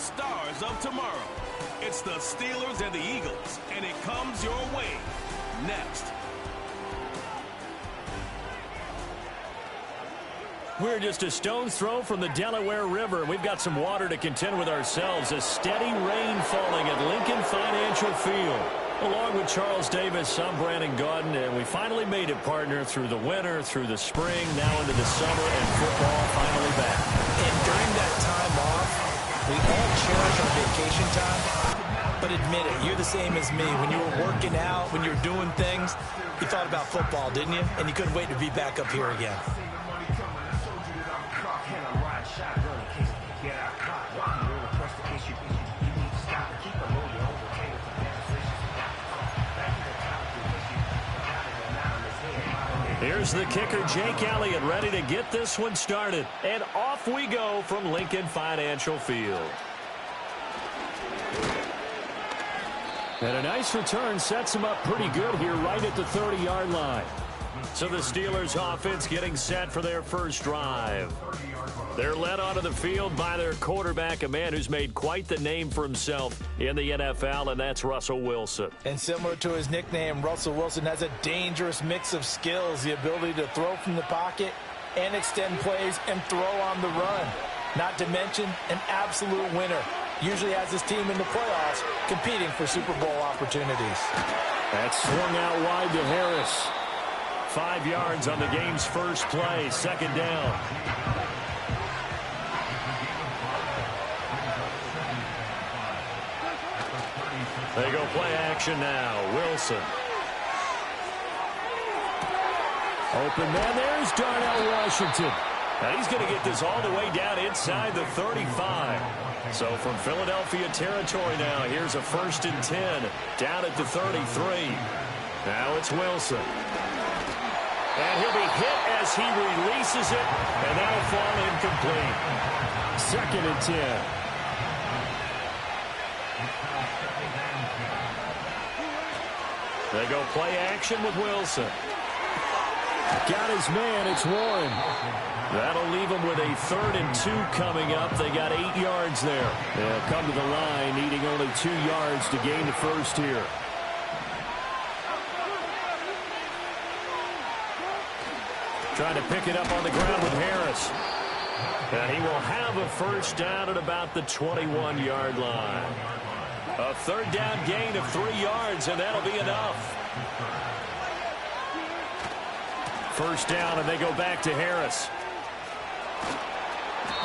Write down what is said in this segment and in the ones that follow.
stars of tomorrow. It's the Steelers and the Eagles, and it comes your way next. We're just a stone's throw from the Delaware River. We've got some water to contend with ourselves. A steady rain falling at Lincoln Financial Field. Along with Charles Davis, I'm Brandon Gaudin, and we finally made it, partner, through the winter, through the spring, now into the summer, and football finally back. And during that time off, we all cherish our vacation time. But admit it, you're the same as me. When you were working out, when you were doing things, you thought about football, didn't you? And you couldn't wait to be back up here again. Here's the kicker, Jake Elliott, ready to get this one started. And off we go from Lincoln Financial Field. And a nice return sets him up pretty good here right at the 30-yard line. So the Steelers offense getting set for their first drive. They're led onto the field by their quarterback, a man who's made quite the name for himself in the NFL, and that's Russell Wilson. And similar to his nickname, Russell Wilson has a dangerous mix of skills, the ability to throw from the pocket and extend plays and throw on the run. Not to mention an absolute winner. Usually has his team in the playoffs competing for Super Bowl opportunities. That's swung out wide to Harris. 5 yards on the game's first play, second down. They go play action now. Wilson. Open man. There's Darnell Washington. Now he's going to get this all the way down inside the 35. So from Philadelphia territory now, here's a 1st and 10 down at the 33. Now it's Wilson. And he'll be hit as he releases it, and that'll fall incomplete. 2nd and 10. They go play action with Wilson. Got his man, it's Warren. That'll leave him with a 3rd and 2 coming up. They got 8 yards there. They'll come to the line, needing only 2 yards to gain the first here. Trying to pick it up on the ground with Harris. And he will have a first down at about the 21-yard line. A 3rd down gain of 3 yards, and that'll be enough. First down, and they go back to Harris.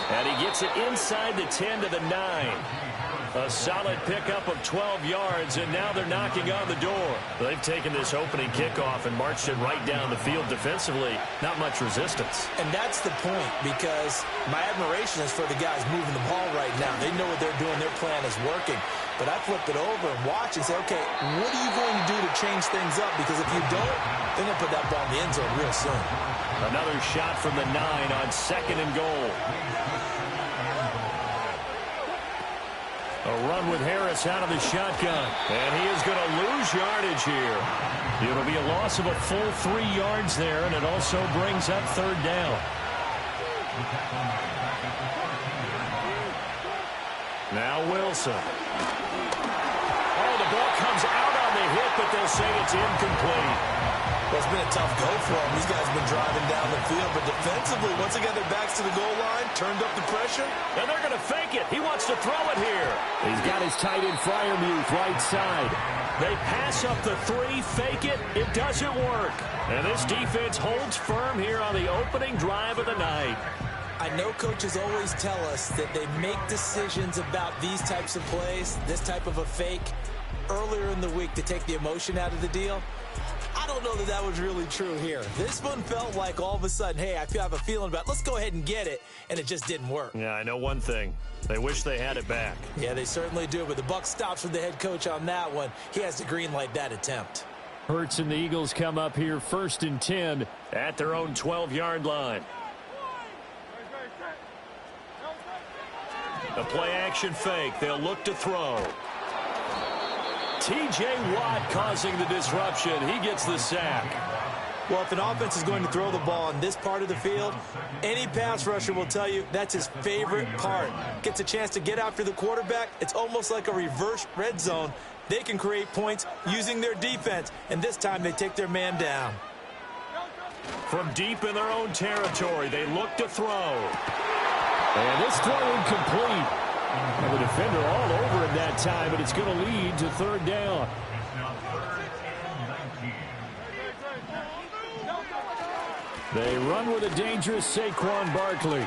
And he gets it inside the 10 to the 9. A solid pickup of 12 yards, and now they're knocking on the door. They've taken this opening kickoff and marched it right down the field defensively. Not much resistance. And that's the point, because my admiration is for the guys moving the ball right now. They know what they're doing. Their plan is working. But I flip it over and watch and say, okay, what are you going to do to change things up? Because if you don't, they're going to put that ball in the end zone real soon. Another shot from the 9 on 2nd and goal. A run with Harris out of the shotgun. And he is going to lose yardage here. It'll be a loss of a full 3 yards there, and it also brings up 3rd down. Now Wilson. Oh, the ball comes out on the hit, but they'll say it's incomplete. Well, it's been a tough go for them. These guys have been driving down the field, but defensively, once again, their backs to the goal line, turned up the pressure. And they're going to fake it. He wants to throw it here. He's got his tight end Freiermuth right side. They pass up the 3, fake it. It doesn't work. And this defense holds firm here on the opening drive of the night. I know coaches always tell us that they make decisions about these types of plays, this type of a fake, earlier in the week to take the emotion out of the deal. I don't know that that was really true here. This one felt like all of a sudden, hey, I have a feeling about it. Let's go ahead and get it, and it just didn't work. Yeah, I know one thing. They wish they had it back. Yeah, they certainly do, but the buck stops with the head coach on that one. He has to green light that attempt. Hurts and the Eagles come up here 1st and 10 at their own 12-yard line. A play-action fake. They'll look to throw. T.J. Watt causing the disruption. He gets the sack. Well, if an offense is going to throw the ball in this part of the field, any pass rusher will tell you that's his favorite part. Gets a chance to get after the quarterback. It's almost like a reverse red zone. They can create points using their defense, and this time they take their man down. From deep in their own territory, they look to throw. And this throw incomplete. And the defender all over him that time, but it's going to lead to third down. They run with a dangerous Saquon Barkley.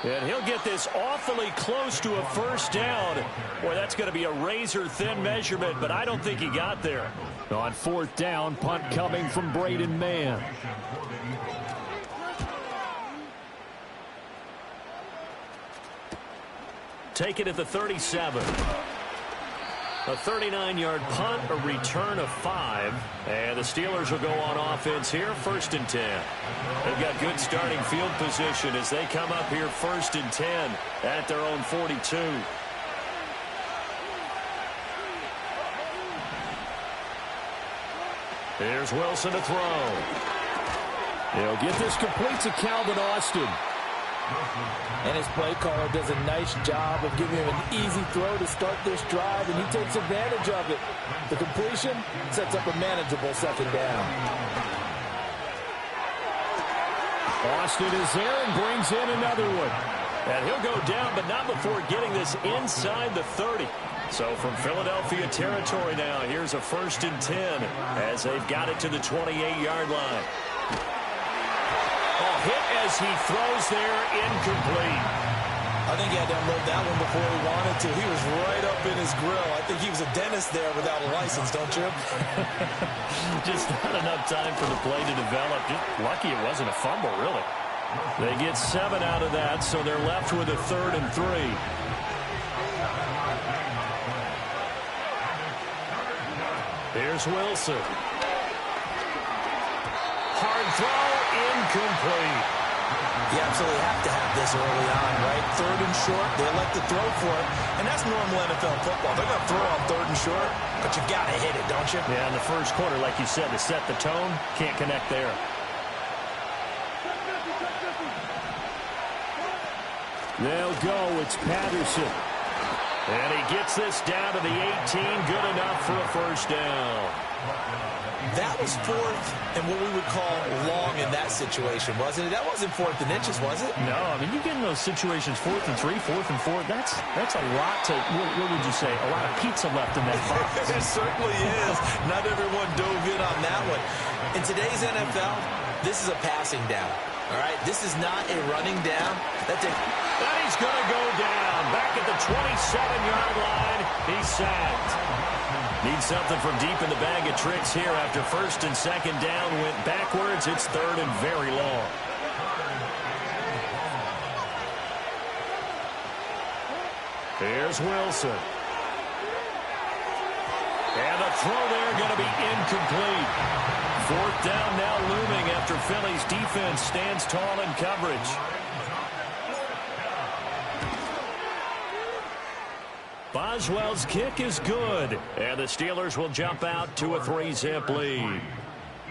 And he'll get this awfully close to a first down. Boy, that's going to be a razor-thin measurement, but I don't think he got there. On fourth down, punt coming from Braden Mann. Take it at the 37. A 39-yard punt, a return of 5. And the Steelers will go on offense here, 1st and 10. They've got good starting field position as they come up here 1st and 10 at their own 42. Here's Wilson to throw. He'll get this complete to Calvin Austin. And his play caller does a nice job of giving him an easy throw to start this drive, and he takes advantage of it. The completion sets up a manageable second down. Austin is there and brings in another one. And he'll go down, but not before getting this inside the 30. So from Philadelphia territory now, here's a 1st and 10 as they've got it to the 28-yard line. Hit as he throws there, incomplete. I think he had to unload that one before he wanted to. He was right up in his grill. I think he was a dentist there without a license, don't you? Just not enough time for the play to develop. Just lucky it wasn't a fumble, really. They get 7 out of that, so they're left with a 3rd and 3. Here's Wilson. Hard throw, incomplete. You absolutely have to have this early on, right? 3rd and short, they elect to throw for it, and that's normal NFL football. They're going to throw on 3rd and short, but you got to hit it, don't you? Yeah, in the first quarter, like you said, to set the tone, can't connect there. They'll go, it's Patterson. And he gets this down to the 18, good enough for a first down. That was 4th and what we would call long in that situation, wasn't it? That wasn't 4th and inches, was it? No, I mean, you get in those situations 4th and 3, 4th and 4. That's a lot to, what would you say, a lot of pizza left in that box. It certainly is. Not everyone dove in on that one. In today's NFL, this is a passing down. All right, this is not a running down. And he's going to go down. Back at the 27-yard line, he's sacked. Needs something from deep in the bag of tricks here after 1st and 2nd down. Went backwards. It's 3rd and very long. Here's Wilson. And the throw there going to be incomplete. 4th down now looming after Philly's defense stands tall in coverage. Boswell's kick is good, and the Steelers will jump out to a 3-zip lead.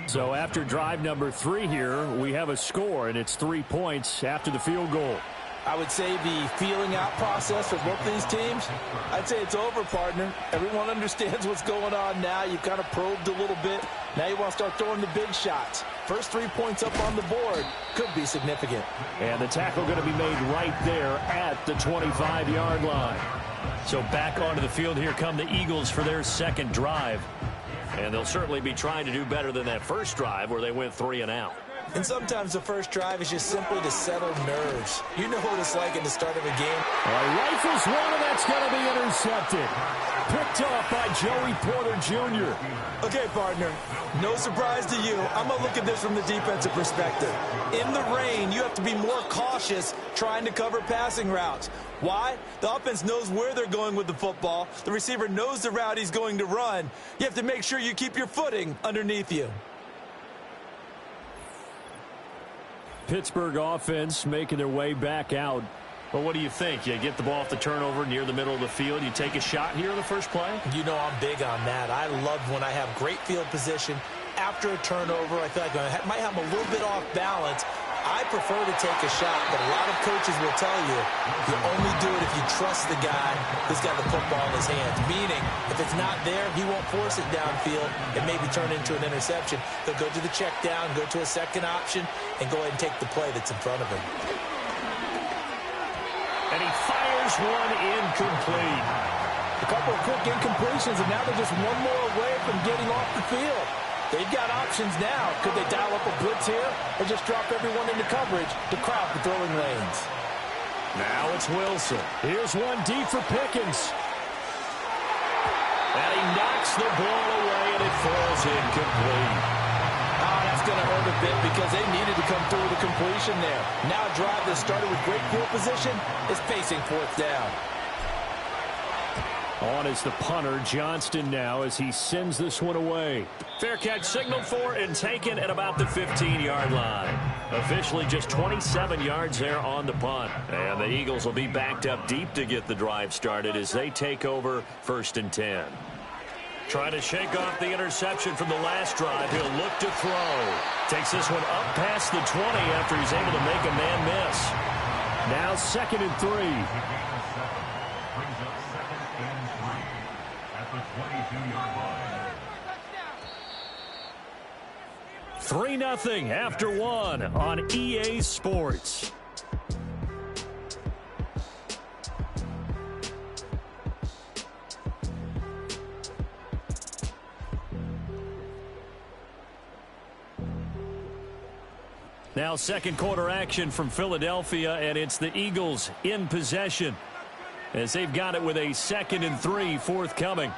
So after drive number 3 here, we have a score, and it's 3 points after the field goal. I would say the feeling out process for both these teams, I'd say it's over, partner. Everyone understands what's going on now. You've kind of probed a little bit. Now you want to start throwing the big shots. First 3 points up on the board could be significant. And the tackle going to be made right there at the 25-yard line. So back onto the field here come the Eagles for their 2nd drive. And they'll certainly be trying to do better than that first drive where they went 3 and out. And sometimes the first drive is just simply to settle nerves. You know what it's like in the start of a game. Rifles one, and that's going to be intercepted. Picked off by Joey Porter Jr. Okay, partner, no surprise to you. I'm going to look at this from the defensive perspective. In the rain, you have to be more cautious trying to cover passing routes. Why? The offense knows where they're going with the football. The receiver knows the route he's going to run. You have to make sure you keep your footing underneath you. Pittsburgh offense making their way back out. Well, what do you think? You get the ball off the turnover near the middle of the field. You take a shot here in the first play? You know I'm big on that. I love when I have great field position after a turnover, I feel like I might have him a little bit off balance. I prefer to take a shot, but a lot of coaches will tell you, you only do it if you trust the guy who's got the football in his hands. Meaning, if it's not there, he won't force it downfield and maybe turn into an interception. He'll go to the check down, go to a second option, and go ahead and take the play that's in front of him. And he fires one incomplete. A couple of quick incompletions, and now they're just one more away from getting off the field. They've got options now. Could they dial up a blitz here or just drop everyone into coverage to crowd the throwing lanes? Now it's Wilson. Here's one deep for Pickens. And he knocks the ball away, and it falls incomplete. Oh, that's going to hurt a bit because they needed to come through with a completion there. Now a drive that started with great field position is facing fourth down. On is the punter, Johnston, now as he sends this one away. Fair catch signaled for and taken at about the 15-yard line. Officially just 27 yards there on the punt. And the Eagles will be backed up deep to get the drive started as they take over 1st and 10. Trying to shake off the interception from the last drive. He'll look to throw. Takes this one up past the 20 after he's able to make a man miss. Now 2nd and 3. 3-0 after 1 on EA Sports. Now second quarter action from Philadelphia, and it's the Eagles in possession as they've got it with a 2nd and 3 forthcoming.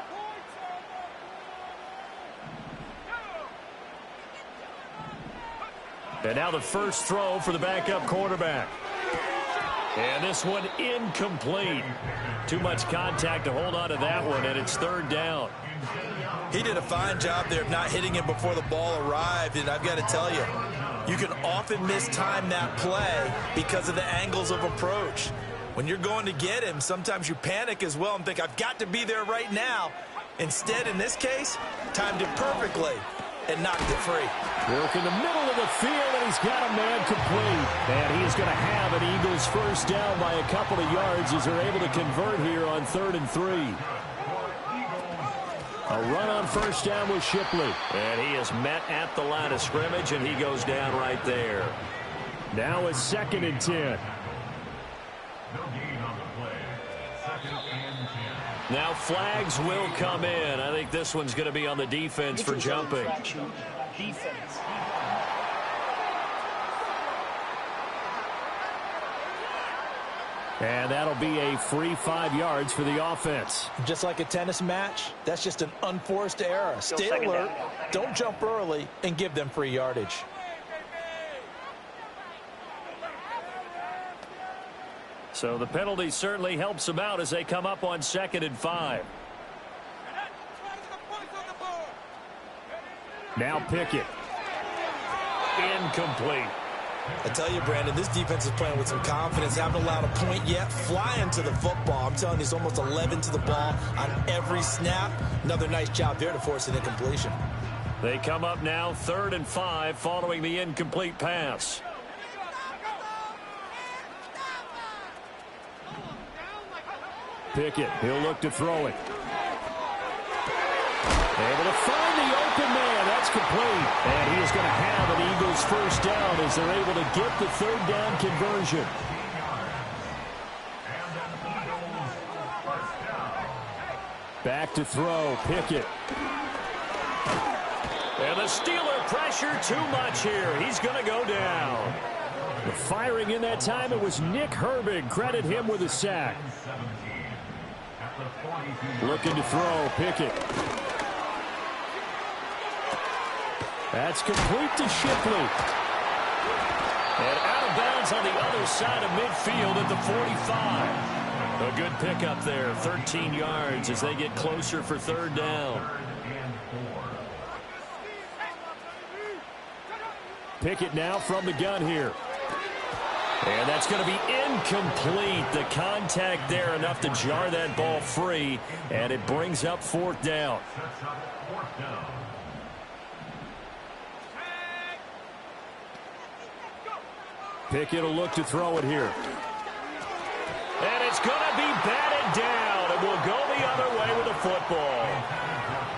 And now the first throw for the backup quarterback. And this one incomplete. Too much contact to hold on to that one, and it's 3rd down. He did a fine job there of not hitting him before the ball arrived, and I've got to tell you, you can often mistime that play because of the angles of approach. When you're going to get him, sometimes you panic as well and think, I've got to be there right now. Instead, in this case, timed it perfectly and knocked it free. Work in the middle of the field, and he's got a man complete. And he is going to have an Eagles first down by a couple of yards as they're able to convert here on 3rd and 3. A run on first down with Shipley. And he is met at the line of scrimmage, and he goes down right there. Now it's 2nd and 10. Now flags will come in. I think this one's going to be on the defense for jumping. Defense. And that'll be a free 5 yards for the offense. Just like a tennis match, that's just an unforced error. Stay alert, don't jump early, and give them free yardage. So the penalty certainly helps them out as they come up on 2nd and 5. Now Pickett. Incomplete. I tell you, Brandon, this defense is playing with some confidence. Haven't allowed a point yet. Flying to the football. I'm telling you, it's almost 11 to the ball on every snap. Another nice job there to force an incompletion. They come up now 3rd and 5 following the incomplete pass. Pickett, he'll look to throw it. Able to find the open man. That's complete. And he is going to have an Eagles first down as they're able to get the 3rd down conversion. Back to throw, Pickett. And the Steeler pressure too much here. He's going to go down. The firing in that time, it was Nick Herbig. Credit him with a sack. Looking to throw, Pickett. That's complete to Shipley. And out of bounds on the other side of midfield at the 45. A good pickup there, 13 yards as they get closer for 3rd down. Pickett now from the gun here. And that's going to be incomplete. The contact there enough to jar that ball free, and it brings up 4th down. Pickett will look to throw it here. And it's going to be batted down, and will go the other way with the football.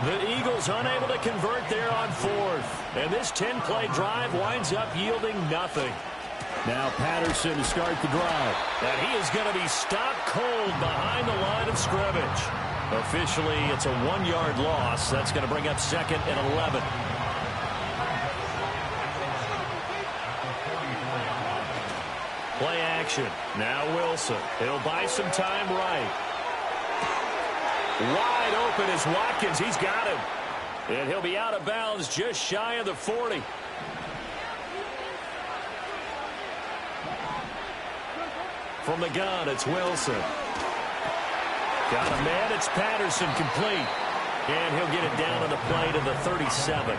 The Eagles unable to convert there on fourth. And this 10-play drive winds up yielding nothing. Now Patterson to start the drive. And he is going to be stopped cold behind the line of scrimmage. Officially, it's a 1-yard loss. That's going to bring up 2nd and 11. Play action. Now Wilson. He'll buy some time right. Wide open is Watkins. He's got him. And he'll be out of bounds just shy of the 40. From the gun, it's Wilson. Got a man. It's Patterson complete. And he'll get it down on the play to the 37.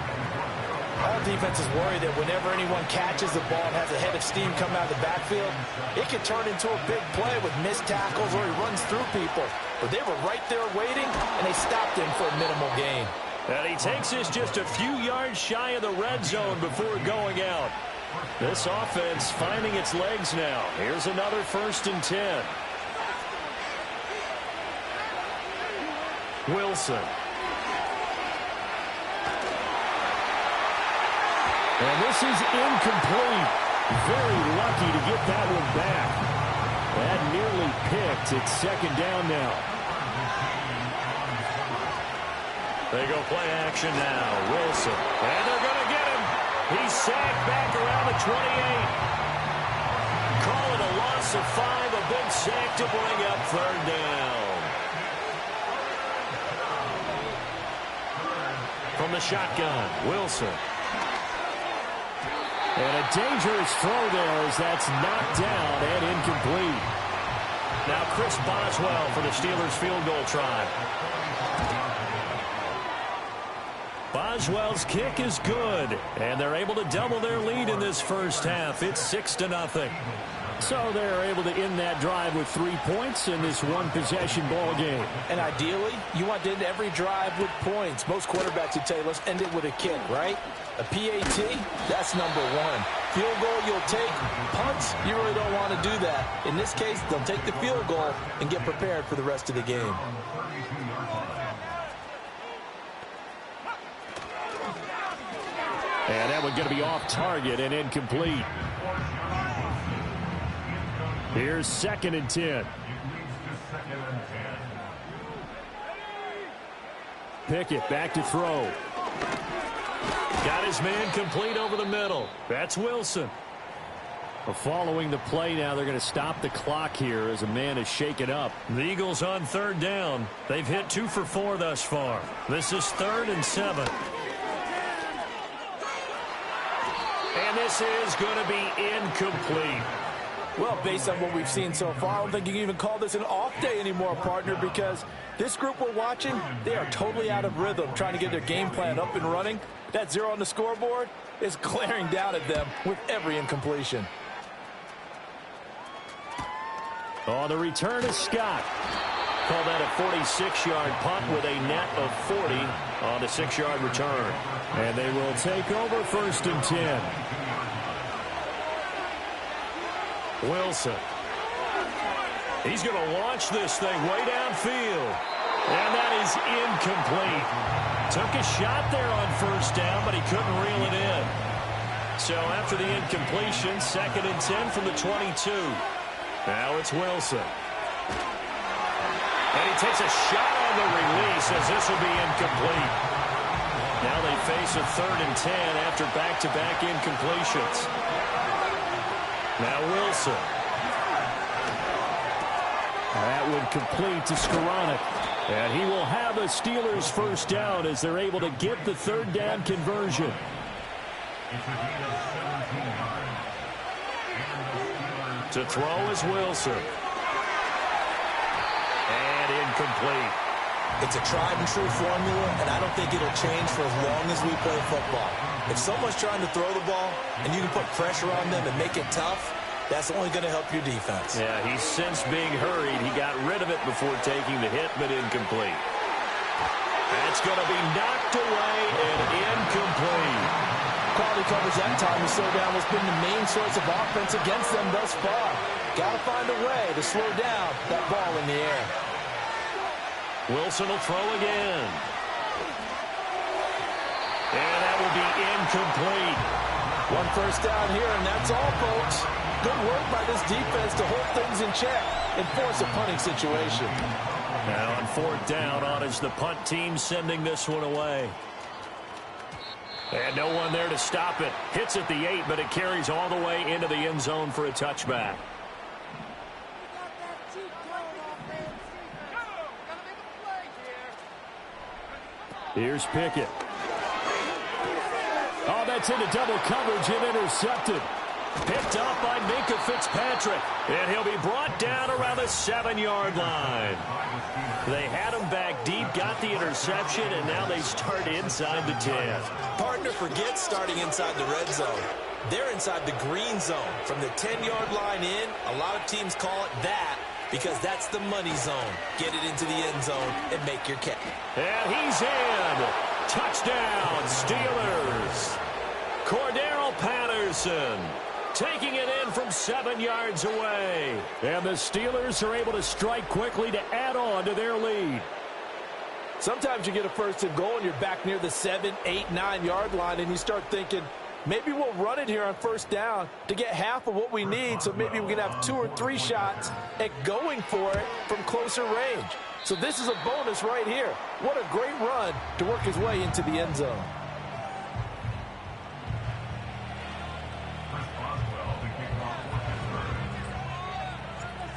All defenses worry that whenever anyone catches the ball and has a head of steam come out of the backfield, it can turn into a big play with missed tackles or he runs through people. But they were right there waiting, and they stopped him for a minimal gain. And he takes this just a few yards shy of the red zone before going out. This offense finding its legs now. Here's another 1st and 10. Wilson. And this is incomplete. Very lucky to get that one back. That nearly picked. It's 2nd down now. They go play action now. Wilson. And they're going to get him. He's sacked back around the 28. Call it a loss of 5. A big sack to bring up 3rd down. From the shotgun, Wilson. And a dangerous throw there as that's knocked down and incomplete. Now Chris Boswell for the Steelers field goal try. Boswell's kick is good, and they're able to double their lead in this first half. It's 6-0. So they're able to end that drive with 3 points in this one-possession ball game. And ideally, you want to end every drive with points. Most quarterbacks would say, let's end it with a kick, right? A PAT, that's number 1. Field goal, you'll take. Punts, you really don't want to do that. In this case, they'll take the field goal and get prepared for the rest of the game. And that one's going to be off target and incomplete. Here's 2nd and 10. Pickett back to throw. Got his man complete over the middle. That's Wilson. Following the play now, they're going to stop the clock here as a man is shaken up. The Eagles on 3rd down. They've hit 2 for 4 thus far. This is 3rd and 7. And this is going to be incomplete. Well, based on what we've seen so far, I don't think you can even call this an off day anymore, partner, because this group we're watching, they are totally out of rhythm, trying to get their game plan up and running. That 0 on the scoreboard is glaring down at them with every incompletion. On the return is Scott. Call that a 46-yard punt with a net of 40 on the 6-yard return. And they will take over 1st and 10. Wilson. He's going to launch this thing way downfield. And that is incomplete. Took a shot there on 1st down, but he couldn't reel it in. So after the incompletion, 2nd and 10 from the 22. Now it's Wilson. And he takes a shot on the release as this will be incomplete. Now they face a 3rd and 10 after back-to-back incompletions. Now Wilson. That would complete to Skoranek. And he will have a Steelers 1st down as they're able to get the 3rd down conversion. To throw is Wilson. And incomplete. It's a tried-and-true formula, and I don't think it'll change for as long as we play football. If someone's trying to throw the ball, and you can put pressure on them and make it tough, that's only going to help your defense. Yeah, he's since being hurried. He got rid of it before taking the hit, but incomplete. That's going to be knocked away and incomplete. quality coverage that time to slow down what's been the main source of offense against them thus far. Got to find a way to slow down that ball in the air. Wilson will throw again. And that will be incomplete. One first down here, and that's all, folks. Good work by this defense to hold things in check and force a punting situation. Now on fourth down, on is the punt team sending this one away. And no one there to stop it. Hits at the 8, but it carries all the way into the end zone for a touchback. Here's Pickett. Oh, that's into double coverage and intercepted. Picked up by Minka Fitzpatrick. And he'll be brought down around the 7-yard line. They had him back deep, got the interception, and now they start inside the 10. Partner forgets starting inside the red zone. They're inside the green zone. From the 10-yard line in, a lot of teams call it that because that's the money zone. Get it into the end zone and make your catch. And he's in. Touchdown, Steelers. Cordero Patterson taking it in from 7 yards away. And the Steelers are able to strike quickly to add on to their lead. Sometimes you get a first and goal and you're back near the 7, 8, 9-yard line and you start thinking, maybe we'll run it here on first down to get half of what we need, so maybe we can have 2 or 3 shots at going for it from closer range. So this is a bonus right here. What a great run to work his way into the end zone.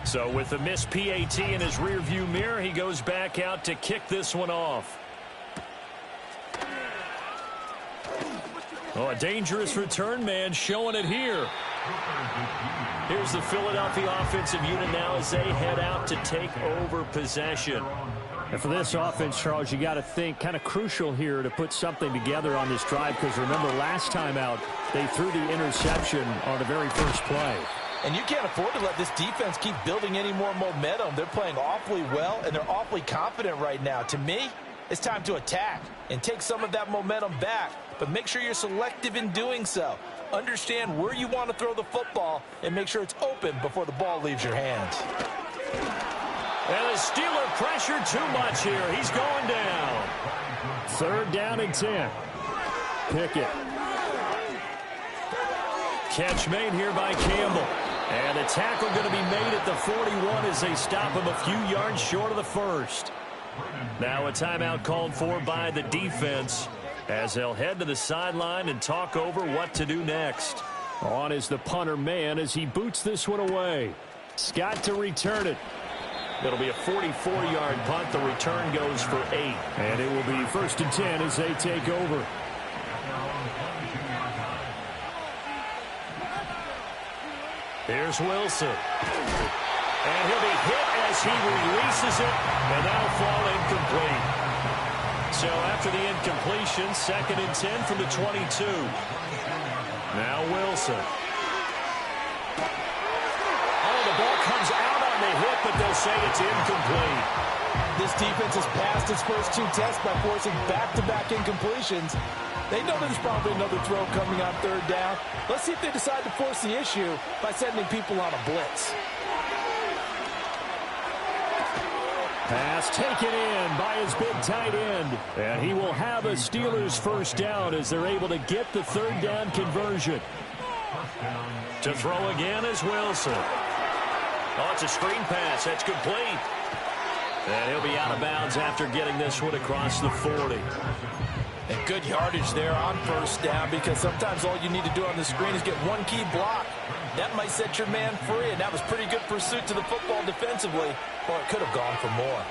So with the missed PAT in his rearview mirror, he goes back out to kick this one off. Oh, a dangerous return man showing it here. Here's the Philadelphia offensive unit now as they head out to take over possession. And for this offense, Charles, you got to think kind of crucial here to put something together on this drive, because remember last time out they threw the interception on the very first play. And you can't afford to let this defense keep building any more momentum. They're playing awfully well, and they're awfully confident right now. To me, it's time to attack and take some of that momentum back. But make sure you're selective in doing so. Understand where you want to throw the football and make sure it's open before the ball leaves your hands. And the Steeler pressure too much here. He's going down. Third down and 10. Pickett. Catch made here by Campbell. And the tackle going to be made at the 41 as they stop him a few yards short of the first. Now a timeout called for by the defense as they'll head to the sideline and talk over what to do next. On is the punter man as he boots this one away. Scott to return it. It'll be a 44-yard punt. The return goes for 8. And it will be 1st and 10 as they take over. Here's Wilson. And he'll be hit as he releases it, and that'll fall incomplete. So after the incompletion, 2nd and 10 from the 22. Now Wilson. Oh, the ball comes out on the hit, but they'll say it's incomplete. This defense has passed its first 2 tests by forcing back-to-back incompletions. They know there's probably another throw coming on 3rd down. Let's see if they decide to force the issue by sending people on a blitz. Pass taken in by his big tight end. And he will have a Steelers first down as they're able to get the 3rd down conversion. To throw again is Wilson. Oh, it's a screen pass. That's complete. And he'll be out of bounds after getting this one across the 40. And good yardage there on 1st down, because sometimes all you need to do on the screen is get one key block. That might set your man free, and that was pretty good pursuit to the football defensively, or it could have gone for more.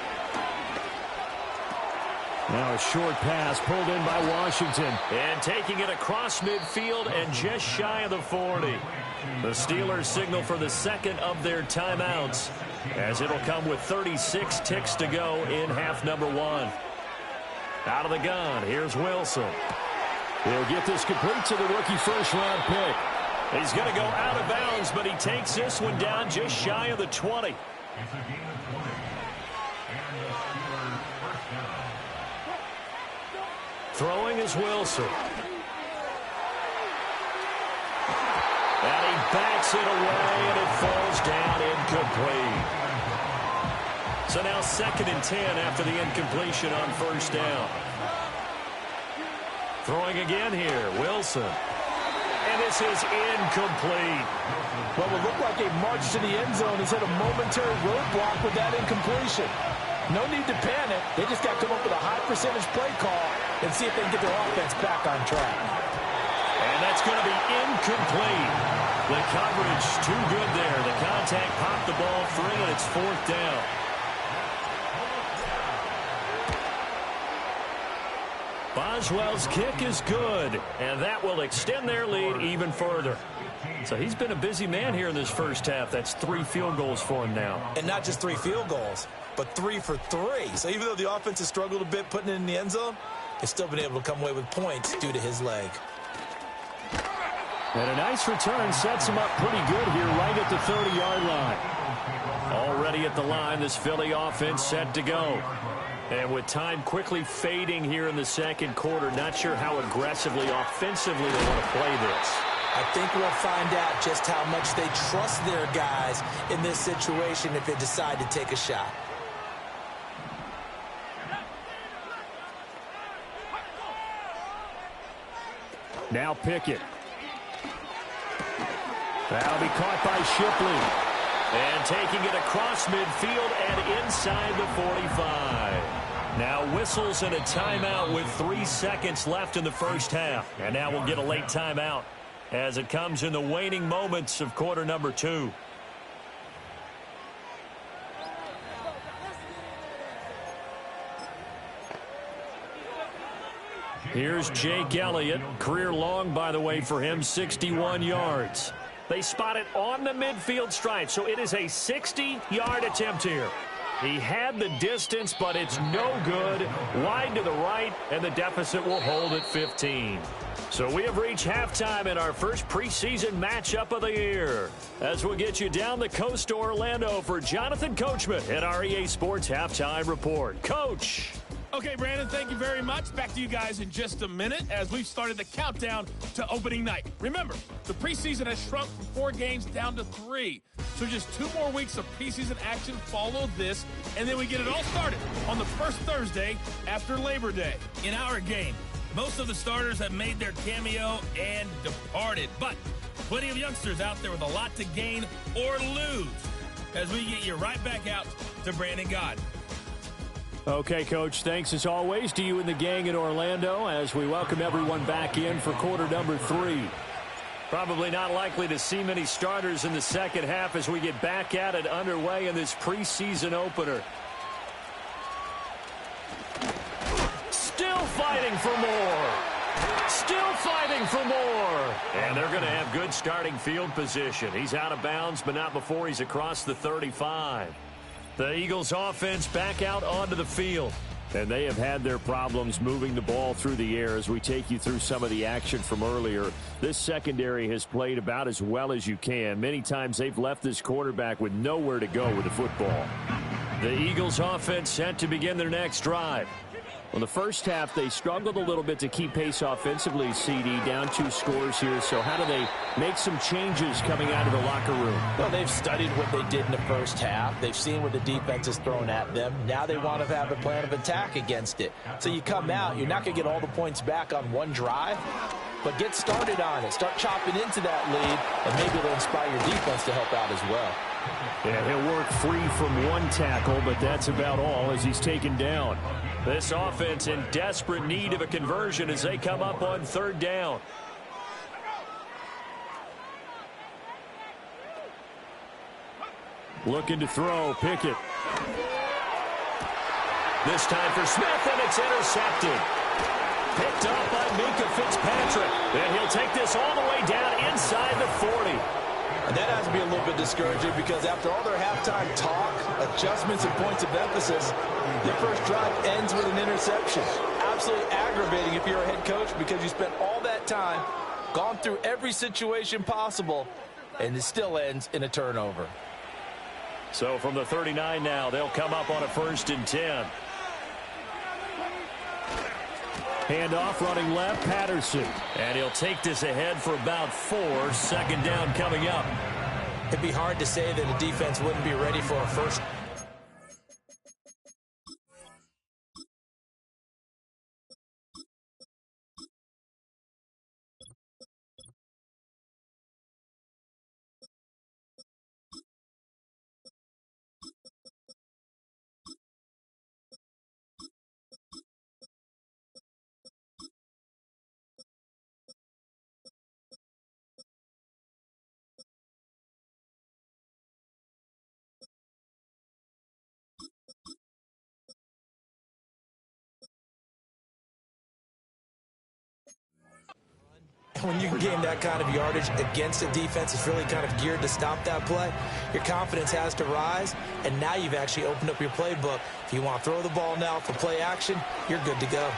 Now a short pass pulled in by Washington. And taking it across midfield and just shy of the 40. The Steelers signal for the 2nd of their timeouts, as it'll come with 36 ticks to go in half number 1. Out of the gun, here's Wilson. He'll get this complete to the rookie first-round pick. He's going to go out of bounds, but he takes this one down just shy of the 20. Throwing is Wilson. Takes it away, and it falls down incomplete. So now 2nd and 10 after the incompletion on 1st down. Throwing again here, Wilson. And this is incomplete. What would look like a march to the end zone has hit a momentary roadblock with that incompletion. No need to panic. They just got to come up with a high percentage play call and see if they can get their offense back on track. And that's going to be incomplete. The coverage too good there. The contact popped the ball free, and it's 4th down. Boswell's kick is good, and that will extend their lead even further. So he's been a busy man here in this first half. That's 3 field goals for him now. And not just 3 field goals, but 3 for 3. So even though the offense has struggled a bit putting it in the end zone, they've still been able to come away with points due to his leg. And a nice return sets him up pretty good here right at the 30-yard line. Already at the line, this Philly offense set to go. And with time quickly fading here in the 2nd quarter, not sure how aggressively, offensively they want to play this. I think we'll find out just how much they trust their guys in this situation if they decide to take a shot. Now Pickett. That'll be caught by Shipley. And taking it across midfield and inside the 45. Now whistles and a timeout with 3 seconds left in the first half. And now we'll get a late timeout as it comes in the waning moments of quarter number 2. Here's Jake Elliott. Career long, by the way, for him, 61 yards. They spot it on the midfield stripe, so it is a 60-yard attempt here. He had the distance, but it's no good. Wide to the right, and the deficit will hold at 15. So we have reached halftime in our first preseason matchup of the year. As we'll get you down the coast to Orlando for Jonathan Coachman at our EA Sports Halftime Report. Coach. Okay, Brandon, thank you very much. Back to you guys in just a minute as we've started the countdown to opening night. Remember, the preseason has shrunk from 4 games down to 3. So just 2 more weeks of preseason action follow this, and then we get it all started on the first Thursday after Labor Day. In our game, most of the starters have made their cameo and departed, but plenty of youngsters out there with a lot to gain or lose as we get you right back out to Brandon God. Okay, Coach, thanks as always to you and the gang in Orlando as we welcome everyone back in for quarter number 3. Probably not likely to see many starters in the second half as we get back at it underway in this preseason opener. Still fighting for more. Still fighting for more. And they're going to have good starting field position. He's out of bounds, but not before he's across the 35. The Eagles offense back out onto the field. And they have had their problems moving the ball through the air as we take you through some of the action from earlier. This secondary has played about as well as you can. Many times they've left this quarterback with nowhere to go with the football. The Eagles offense set to begin their next drive. Well, the first half, they struggled a little bit to keep pace offensively, CD, down 2 scores here. So how do they make some changes coming out of the locker room? Well, they've studied what they did in the first half. They've seen what the defense has thrown at them. Now they want to have a plan of attack against it. So you come out, you're not going to get all the points back on one drive, but get started on it. Start chopping into that lead, and maybe it'll inspire your defense to help out as well. Yeah, he'll work free from 1 tackle, but that's about all as he's taken down. This offense in desperate need of a conversion as they come up on 3rd down. Looking to throw, Pickett. This time for Smith, and it's intercepted. Picked up by Minkah Fitzpatrick. And he'll take this all the way down inside the 40. And that has to be a little bit discouraging because after all their halftime talk, adjustments and points of emphasis, their first drive ends with an interception. Absolutely aggravating if you're a head coach because you spent all that time, gone through every situation possible, and it still ends in a turnover. So from the 39 now, they'll come up on a 1st and 10. Handoff running left, Patterson. And he'll take this ahead for about 4. 2nd down coming up. it'd be hard to say that a defense wouldn't be ready for a first. When you can gain that kind of yardage against a defense that's really kind of geared to stop that play, your confidence has to rise, and now you've actually opened up your playbook. If you want to throw the ball now for play action, you're good to go.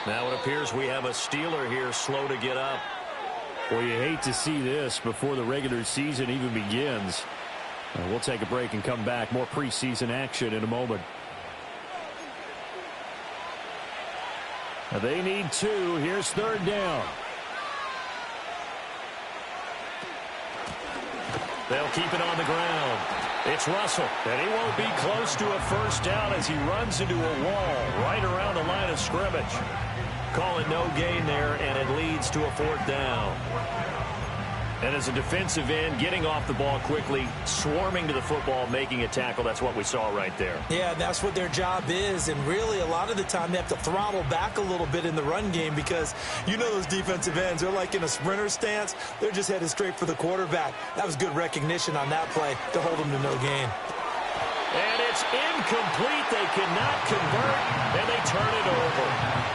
Now it appears we have a Steeler here slow to get up. Well, you hate to see this before the regular season even begins. We'll take a break and come back. More preseason action in a moment. They need 2. Here's 3rd down. They'll keep it on the ground. It's Russell, and he won't be close to a first down as he runs into a wall right around the line of scrimmage. Calling no gain there, and it leads to a 4th down. And as a defensive end, getting off the ball quickly, swarming to the football, making a tackle, that's what we saw right there. Yeah, that's what their job is, and really a lot of the time they have to throttle back a little bit in the run game because you know those defensive ends, they're like in a sprinter stance. They're just headed straight for the quarterback. That was good recognition on that play to hold them to no gain. And it's incomplete. They cannot convert, and they turn it over.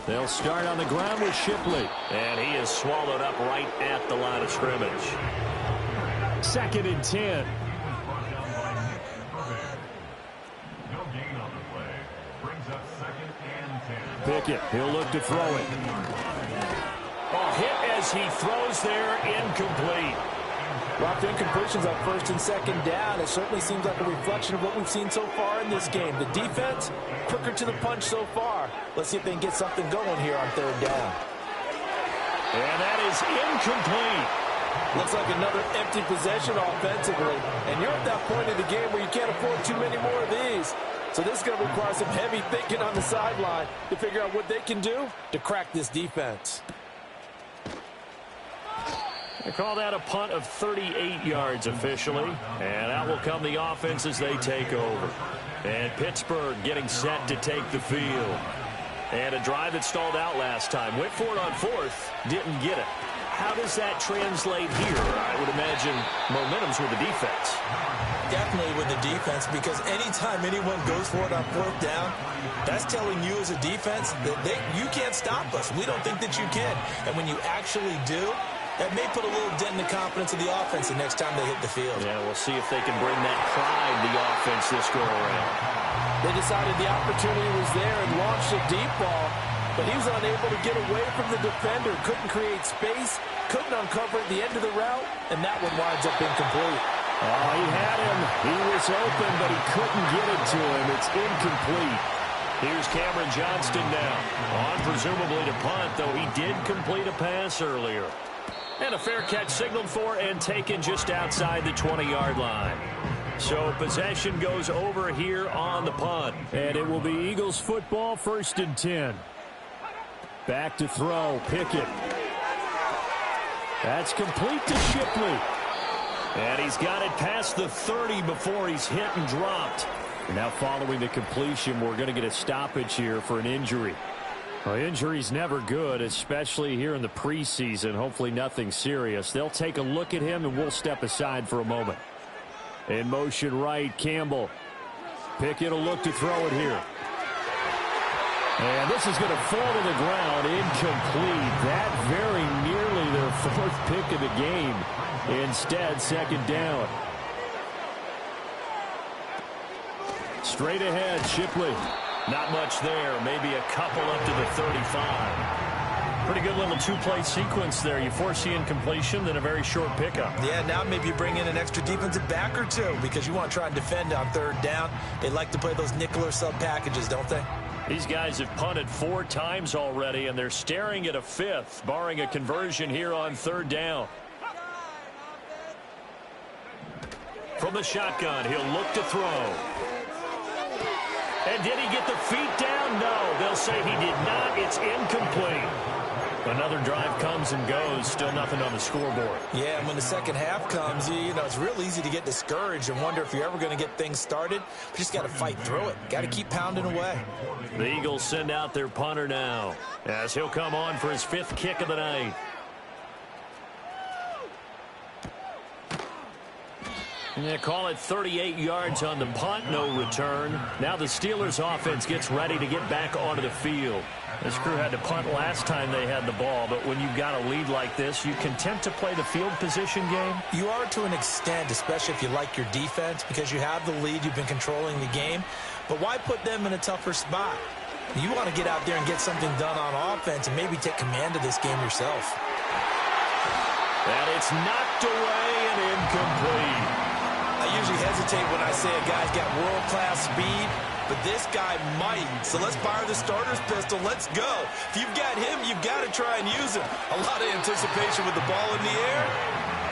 They'll start on the ground with Shipley. And he is swallowed up right at the line of scrimmage. 2nd and 10. Pickett, he'll look to throw it. A hit as he throws there, incomplete. Lots of incompletions on 1st and 2nd down. It certainly seems like a reflection of what we've seen so far in this game. The defense, quicker to the punch so far. Let's see if they can get something going here on 3rd down. And that is incomplete. Looks like another empty possession offensively. And you're at that point in the game where you can't afford too many more of these. So this is going to require some heavy thinking on the sideline to figure out what they can do to crack this defense. They call that a punt of 38 yards officially. And out will come the offense as they take over. And Pittsburgh getting set to take the field. And a drive that stalled out last time. Went for it on 4th. Didn't get it. How does that translate here? I would imagine momentum's with the defense. Definitely with the defense, because anytime anyone goes for it on 4th down, that's telling you as a defense that you can't stop us. We don't think that you can. And when you actually do, that may put a little dent in the confidence of the offense the next time they hit the field. Yeah, we'll see if they can bring that pride to the offense this go-around. They decided the opportunity was there and launched a deep ball, but he was unable to get away from the defender, couldn't create space, couldn't uncover at the end of the route, and that one winds up incomplete. Oh, he had him. He was open, but he couldn't get it to him. It's incomplete. Here's Cameron Johnston now, on presumably to punt, though he did complete a pass earlier. And a fair catch signaled for and taken just outside the 20-yard line. So possession goes over here on the punt. And it will be Eagles football, 1st and 10. Back to throw, Pickett. That's complete to Shipley. And he's got it past the 30 before he's hit and dropped. And now following the completion, we're going to get a stoppage here for an injury. Well, injury's never good, especially here in the preseason. Hopefully nothing serious. They'll take a look at him, and we'll step aside for a moment. In motion right, Campbell. Pickett will look to throw it here. And this is going to fall to the ground, incomplete. That very nearly their 4th pick of the game. Instead, 2nd down. Straight ahead, Shipley. Not much there. Maybe a couple up to the 35. Pretty good little two-play sequence there. You force the incompletion, then a very short pickup. Yeah, now maybe you bring in an extra defensive back or two because you want to try and defend on third down. They like to play those nickel or sub packages, don't they? These guys have punted 4 times already, and they're staring at a 5th, barring a conversion here on third down. From the shotgun, he'll look to throw. And did he get the feet down? No, they'll say he did not. It's incomplete. Another drive comes and goes. Still nothing on the scoreboard. Yeah, and when the second half comes, you know, it's real easy to get discouraged and wonder if you're ever going to get things started. You just got to fight through it. Got to keep pounding away. The Eagles send out their punter now as he'll come on for his 5th kick of the night. Yeah, call it 38 yards on the punt, no return. Now the Steelers offense gets ready to get back onto the field. This crew had to punt last time they had the ball, but when you've got a lead like this, you content to play the field position game? You are to an extent, especially if you like your defense, because you have the lead, you've been controlling the game. But why put them in a tougher spot? You want to get out there and get something done on offense and maybe take command of this game yourself. And it's knocked away and incomplete. I usually hesitate when I say a guy's got world-class speed, but this guy might. So let's fire the starter's pistol. Let's go. If you've got him, you've got to try and use him. A lot of anticipation with the ball in the air,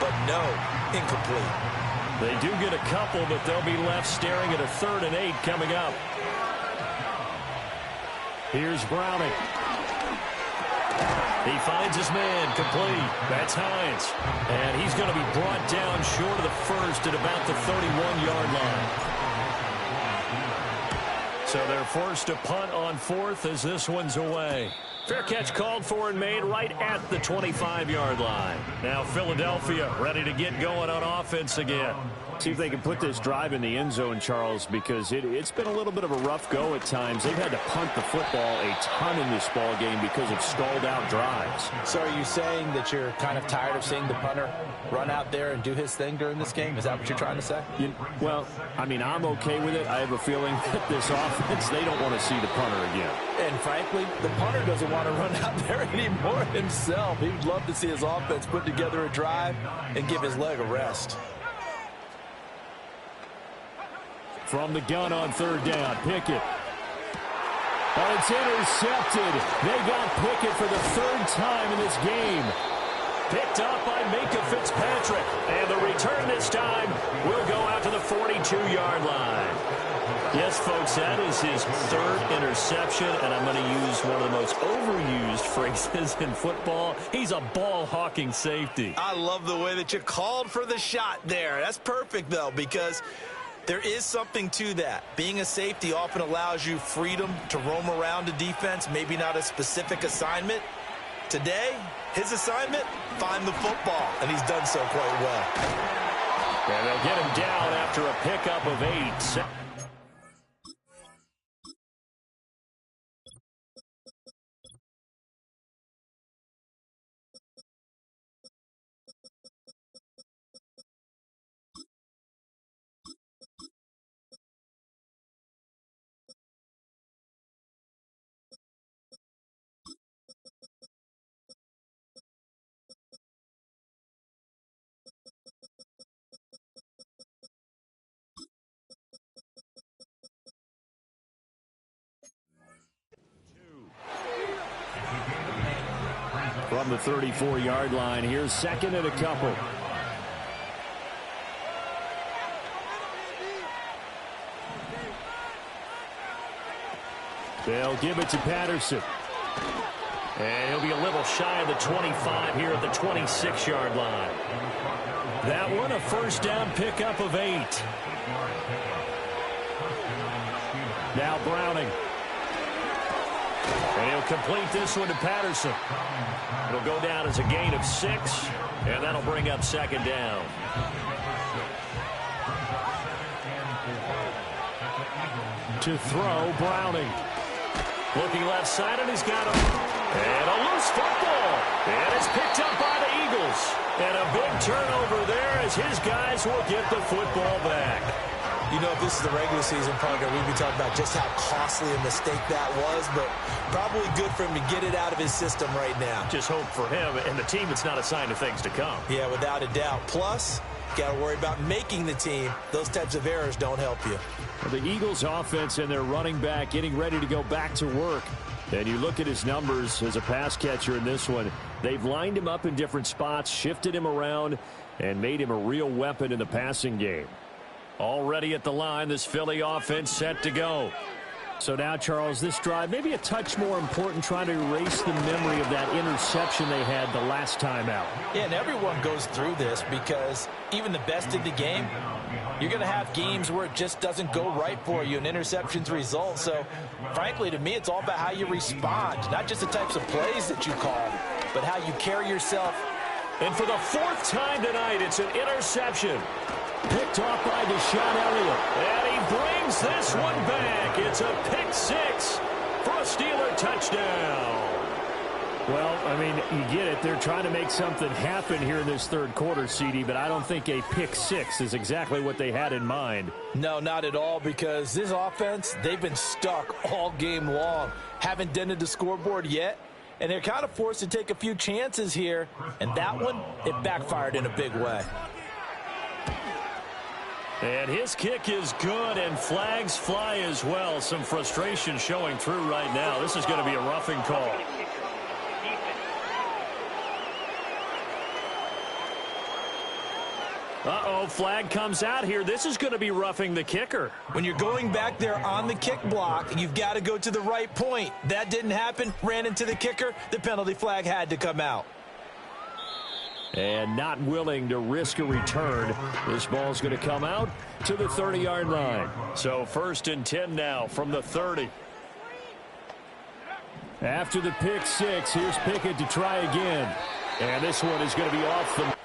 but no, incomplete. They do get a couple, but they'll be left staring at a 3rd and 8 coming up. Here's Browning. He finds his man, complete. That's Hines. And he's going to be brought down short of the first at about the 31-yard line. So they're forced to punt on 4th as this one's away. Fair catch called for and made right at the 25-yard line. Now Philadelphia ready to get going on offense again. See if they can put this drive in the end zone, Charles, because it's been a little bit of a rough go at times. They've had to punt the football a ton in this ball game because of stalled-out drives. So are you saying that you're kind of tired of seeing the punter run out there and do his thing during this game? Is that what you're trying to say? Well, I mean, I'm okay with it. I have a feeling that this offense, they don't want to see the punter again. And frankly, the punter doesn't want to run out there anymore himself. He would love to see his offense put together a drive and give his leg a rest. From the gun on third down, Pickett. Oh, it's intercepted. They got Pickett for the 3rd time in this game. Picked up by Minka Fitzpatrick. And the return this time will go out to the 42-yard line. Yes, folks, that is his 3rd interception, and I'm going to use one of the most overused phrases in football. He's a ball-hawking safety. I love the way that you called for the shot there. That's perfect, though, because there is something to that. Being a safety often allows you freedom to roam around a defense, maybe not a specific assignment. Today, his assignment, find the football, and he's done so quite well. And they'll get him down after a pickup of 8. From the 34-yard line, here's 2nd and a couple. They'll give it to Patterson. And he'll be a little shy of the 25 here at the 26-yard line. That one, a 1st down pickup of 8. Now Browning. And he'll complete this one to Patterson. It'll go down as a gain of 6, and that'll bring up 2nd down. To throw, Browning. Looking left side, and he's got him. And a loose football. And it's picked up by the Eagles. And a big turnover there as his guys will get the football back. You know, if this is the regular season, Parker, we'd be talking about just how costly a mistake that was, but probably good for him to get it out of his system right now. Just hope for him and the team it's not a sign of things to come. Yeah, without a doubt. Plus, got to worry about making the team. Those types of errors don't help you. Well, the Eagles offense and their running back getting ready to go back to work. And you look at his numbers as a pass catcher in this one. They've lined him up in different spots, shifted him around, and made him a real weapon in the passing game. Already at the line, this Philly offense set to go. So now, Charles, this drive maybe a touch more important, trying to erase the memory of that interception they had the last time out. Yeah, and everyone goes through this because even the best in the game, you're going to have games where it just doesn't go right for you, and interceptions result. So, frankly, to me, it's all about how you respond, not just the types of plays that you call, but how you carry yourself. And for the fourth time tonight, it's an interception. Picked off by Deshaun Elliott. And he brings this one back. It's a pick six for a Steeler touchdown. Well, I mean, you get it. They're trying to make something happen here in this third quarter, CD, but I don't think a pick six is exactly what they had in mind. No, not at all, because this offense, they've been stuck all game long. Haven't dented the scoreboard yet, and they're kind of forced to take a few chances here, and that one, it backfired in a big way. And his kick is good, and flags fly as well. Some frustration showing through right now. This is going to be a roughing call. Uh-oh, flag comes out here. This is going to be roughing the kicker. When you're going back there on the kick block, you've got to go to the right point. That didn't happen. Ran into the kicker. The penalty flag had to come out. And not willing to risk a return. This ball's going to come out to the 30-yard line. So 1st and 10 now from the 30. After the pick six, here's Pickett to try again. And this one is going to be off the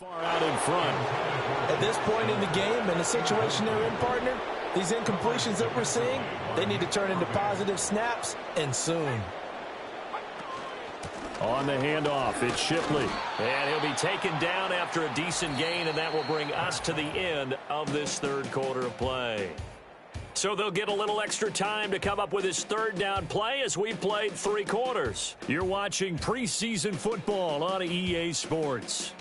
Far out in front. At this point in the game and the situation they're in, partner, these incompletions that we're seeing, they need to turn into positive snaps, and soon. On the handoff, it's Shipley. And he'll be taken down after a decent gain, and that will bring us to the end of this third quarter of play. So they'll get a little extra time to come up with his third down play as we played 3 quarters. You're watching preseason football on EA Sports.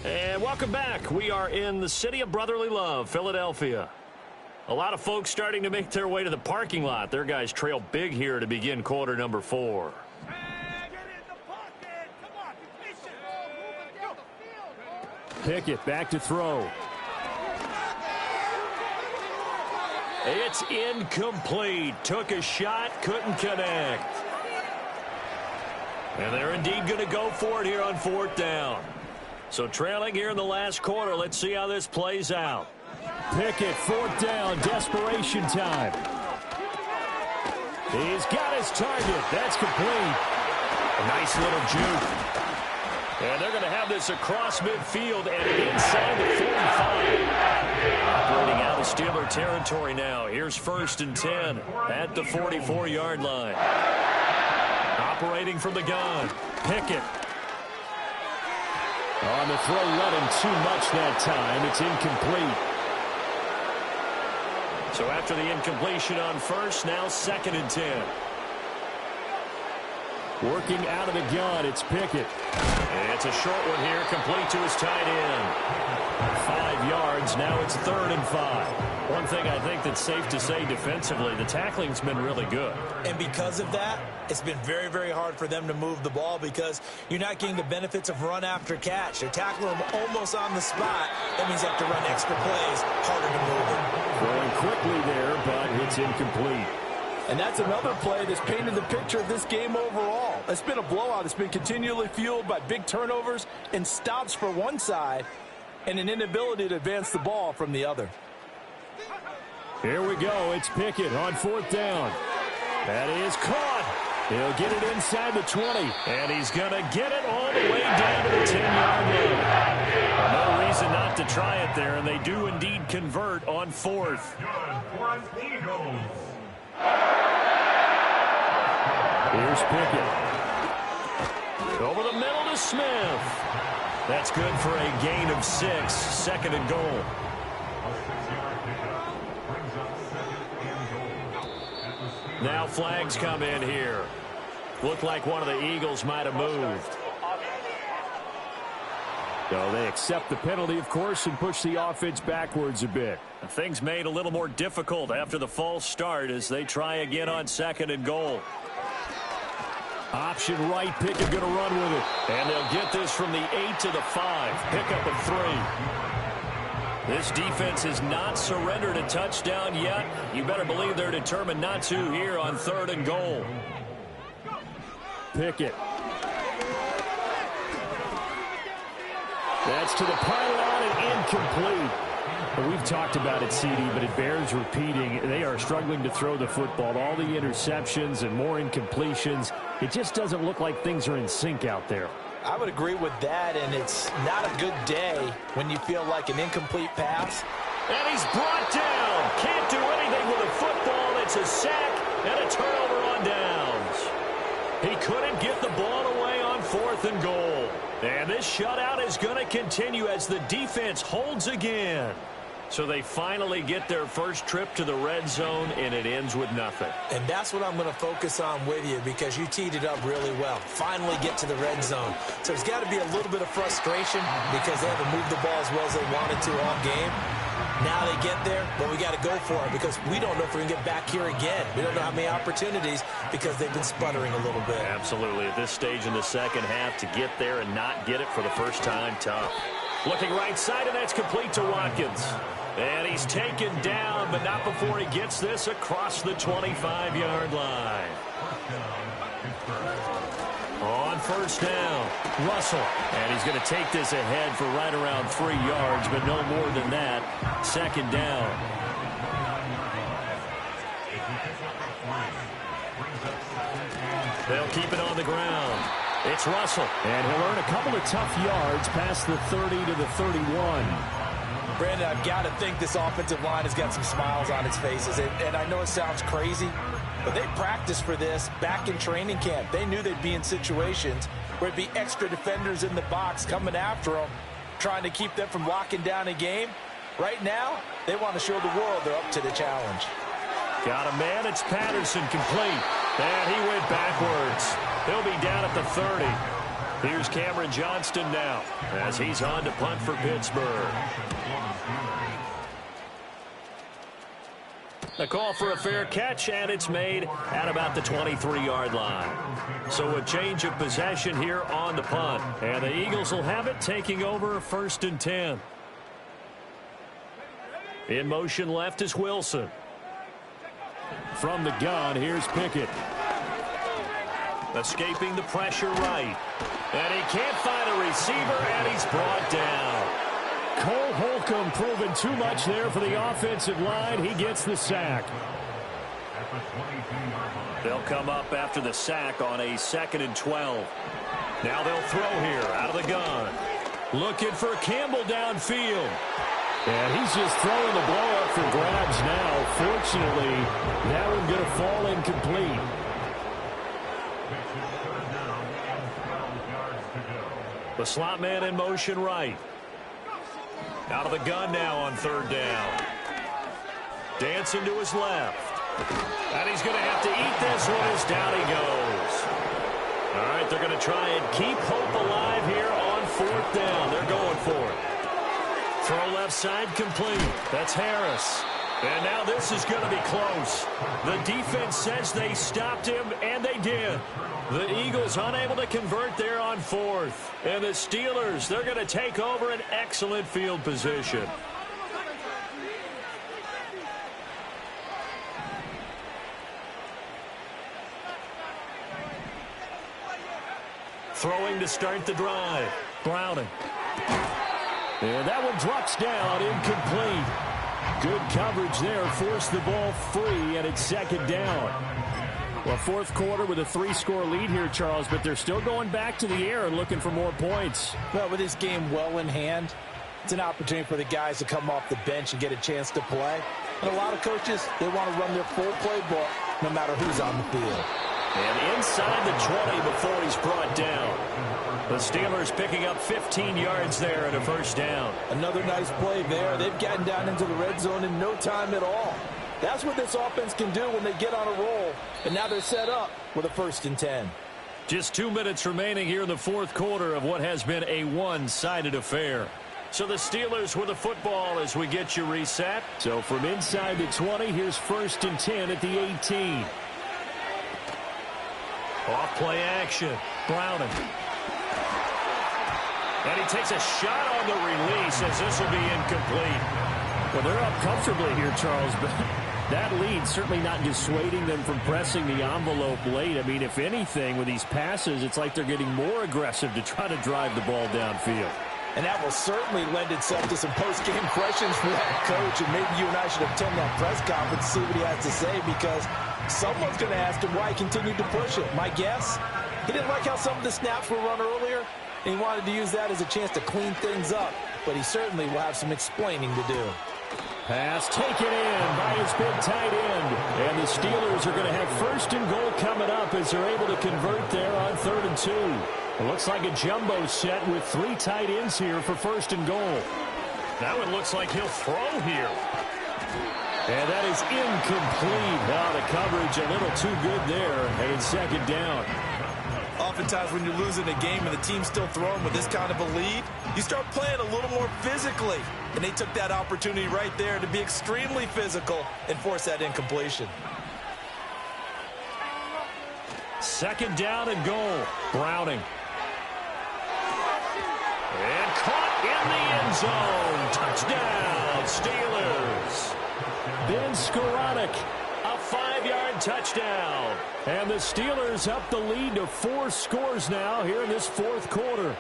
And welcome back. We are in the city of brotherly love, Philadelphia. A lot of folks starting to make their way to the parking lot. Their guys trail big here to begin quarter number 4. Pickett back to throw. It's incomplete. Took a shot, couldn't connect. And they're indeed going to go for it here on 4th down. So trailing here in the last quarter. Let's see how this plays out. Pickett, 4th down, desperation time. He's got his target. That's complete. A nice little juke. And they're going to have this across midfield and inside the 45. Operating out of Steeler territory now. Here's 1st and 10 at the 44-yard line. Operating from the gun. Pickett. On the throw, running too much that time. It's incomplete. So after the incompletion on 1st, now 2nd and 10. Working out of the gun, it's Pickett. And it's a short one here, complete to his tight end. 5 yards, now it's 3rd and 5. One thing I think that's safe to say defensively, the tackling's been really good. And because of that, it's been very, very hard for them to move the ball because you're not getting the benefits of run after catch. They're tackling them almost on the spot. That means they have to run extra plays, harder to move it. Throwing quickly there, but it's incomplete. And that's another play that's painted the picture of this game overall. It's been a blowout. It's been continually fueled by big turnovers and stops for one side and an inability to advance the ball from the other. Here we go. It's Pickett on 4th down. That is caught. He'll get it inside the 20. And he's going to get it all the way down to the 10-yard line. No reason not to try it there, and they do indeed convert on 4th. Here's Pickett. Over the middle to Smith. That's good for a gain of 6. 2nd and goal. Now flags come in here. Looked like one of the Eagles might have moved. So they accept the penalty, of course, and push the offense backwards a bit. Things made a little more difficult after the false start as they try again on 2nd and goal. Option right, Pickett going to run with it. And they'll get this from the 8 to the 5. Pickup of 3. This defense has not surrendered a touchdown yet. You better believe they're determined not to here on 3rd and goal. Pickett. That's to the pylon and incomplete. Well, we've talked about it, CD, but it bears repeating. They are struggling to throw the football. All the interceptions and more incompletions. It just doesn't look like things are in sync out there. I would agree with that, and it's not a good day when you feel like an incomplete pass. And he's brought down. Can't do anything with a football. It's a sack and a turnover on downs. He couldn't get the ball away on 4th and goal. And this shutout is going to continue as the defense holds again. So they finally get their first trip to the red zone, and it ends with nothing. And that's what I'm going to focus on with you because you teed it up really well. Finally get to the red zone. So there's got to be a little bit of frustration because they haven't moved the ball as well as they wanted to all game. Now they get there, but we got to go for it because we don't know if we're going to get back here again. We don't know how many opportunities because they've been sputtering a little bit. Absolutely. At this stage in the second half, to get there and not get it for the first time, tough. Looking right side, and that's complete to Watkins. And he's taken down, but not before he gets this across the 25-yard line. On 1st down, Russell. And he's going to take this ahead for right around 3 yards, but no more than that. 2nd down. They'll keep it on the ground. It's Russell. And he'll earn a couple of tough yards past the 30 to the 31. Brandon, I've got to think this offensive line has got some smiles on its faces. And I know it sounds crazy, but they practiced for this back in training camp. They knew they'd be in situations where it'd be extra defenders in the box coming after them, trying to keep them from locking down a game. Right now, they want to show the world they're up to the challenge. Got a man. It's Patterson, complete. And he went backwards. He'll be down at the 30. Here's Cameron Johnston now as he's on to punt for Pittsburgh. A call for a fair catch, and it's made at about the 23-yard line. So a change of possession here on the punt. And the Eagles will have it, taking over 1st and 10. In motion left is Wilson. From the gun, here's Pickett. Escaping the pressure right. And he can't find a receiver, and he's brought down. Cole Holcomb proving too much there for the offensive line. He gets the sack. They'll come up after the sack on a 2nd and 12. Now they'll throw here out of the gun. Looking for Campbell downfield. And he's just throwing the ball up for grabs now. Fortunately, that one going to fall incomplete. The slot man in motion right. Out of the gun now on 3rd down. Dancing to his left. And he's going to have to eat this one as down he goes. All right, they're going to try and keep hope alive here on 4th down. They're going for it. Throw left side complete. That's Harris. And now this is going to be close. The defense says they stopped him, and they did. The Eagles unable to convert there on 4th. And the Steelers, they're going to take over an excellent field position. Throwing to start the drive. Browning. And that one drops down, incomplete. Good coverage there, forced the ball free, and it's 2nd down. Well, 4th quarter with a 3-score lead here, Charles, but they're still going back to the air and looking for more points. Well, with this game well in hand, it's an opportunity for the guys to come off the bench and get a chance to play. And a lot of coaches, they want to run their full playbook no matter who's on the field. And inside the 20 before he's brought down. The Steelers picking up 15 yards there and a 1st down. Another nice play there. They've gotten down into the red zone in no time at all. That's what this offense can do when they get on a roll. And now they're set up with a 1st and 10. Just 2 minutes remaining here in the 4th quarter of what has been a one-sided affair. So the Steelers with the football as we get you reset. So from inside the 20, here's 1st and 10 at the 18. Off play action. Browning. And he takes a shot on the release as this will be incomplete. Well, they're up comfortably here, Charles, but that lead certainly not dissuading them from pressing the envelope late. I mean, if anything, with these passes, it's like they're getting more aggressive to try to drive the ball downfield. And that will certainly lend itself to some post-game questions for that coach. And maybe you and I should attend that press conference to see what he has to say, because someone's going to ask him why he continued to push it. My guess, he didn't like how some of the snaps were run earlier, and he wanted to use that as a chance to clean things up. But he certainly will have some explaining to do. Pass taken in by his big tight end. And the Steelers are going to have 1st and goal coming up as they're able to convert there on 3rd and 2. It looks like a jumbo set with 3 tight ends here for 1st and goal. That one looks like he'll throw here. And that is incomplete. Now the coverage a little too good there. And it's 2nd down. Oftentimes when you're losing a game and the team's still throwing with this kind of a lead, you start playing a little more physically. And they took that opportunity right there to be extremely physical and force that incompletion. 2nd down and goal. Browning. And caught in the end zone. Touchdown, Steelers. Ben Skoranek. A 5-yard touchdown. And the Steelers up the lead to 4 scores now here in this 4th quarter.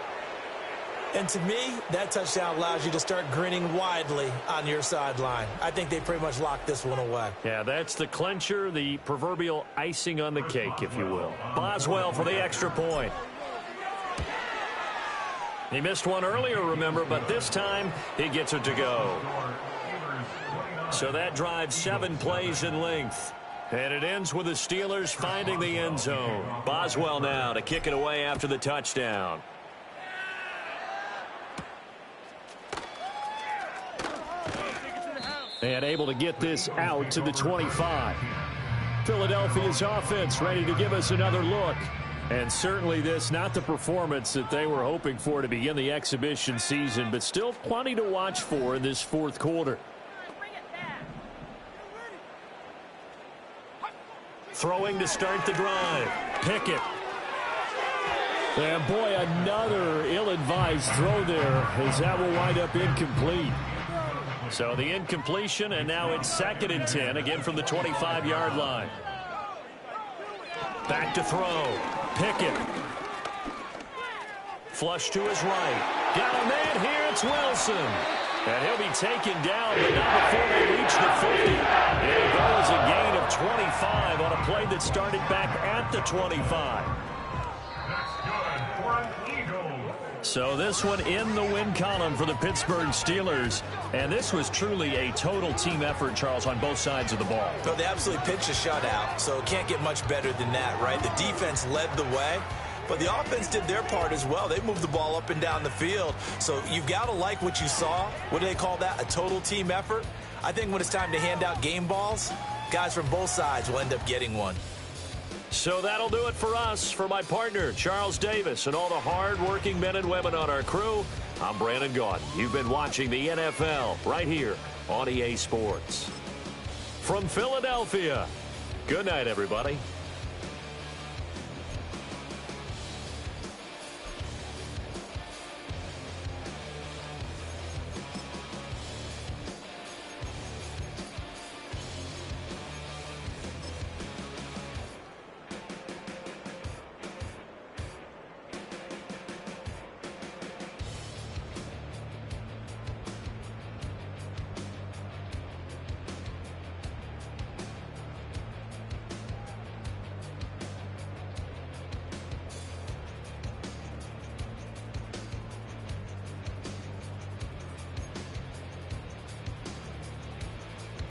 And to me, that touchdown allows you to start grinning widely on your sideline. I think they pretty much locked this one away. Yeah, that's the clincher, the proverbial icing on the cake, if you will. Boswell for the extra point. He missed one earlier, remember, but this time he gets it to go. So that drives 7 plays in length. And it ends with the Steelers finding the end zone. Boswell now to kick it away after the touchdown. And able to get this out to the 25. Philadelphia's offense ready to give us another look. And certainly this, not the performance that they were hoping for to begin the exhibition season, but still plenty to watch for in this fourth quarter. Throwing to start the drive. Pickett. And boy, another ill-advised throw there as that will wind up incomplete. So the incompletion, and now it's 2nd and 10, again from the 25-yard line. Back to throw. Pickett. Flush to his right. Got a man here. It's Wilson. And he'll be taken down, but not before they reach the 50. There goes a gain of 25 on a play that started back at the 25. So this one in the win column for the Pittsburgh Steelers. And this was truly a total team effort, Charles, on both sides of the ball. No, they absolutely pitched a shutout, so it can't get much better than that, right? The defense led the way, but the offense did their part as well. They moved the ball up and down the field. So you've got to like what you saw. What do they call that? A total team effort? I think when it's time to hand out game balls, guys from both sides will end up getting one. So that'll do it for us. For my partner, Charles Davis, and all the hard-working men and women on our crew, I'm Brandon Gaudin. You've been watching the NFL right here on EA Sports. From Philadelphia, good night, everybody.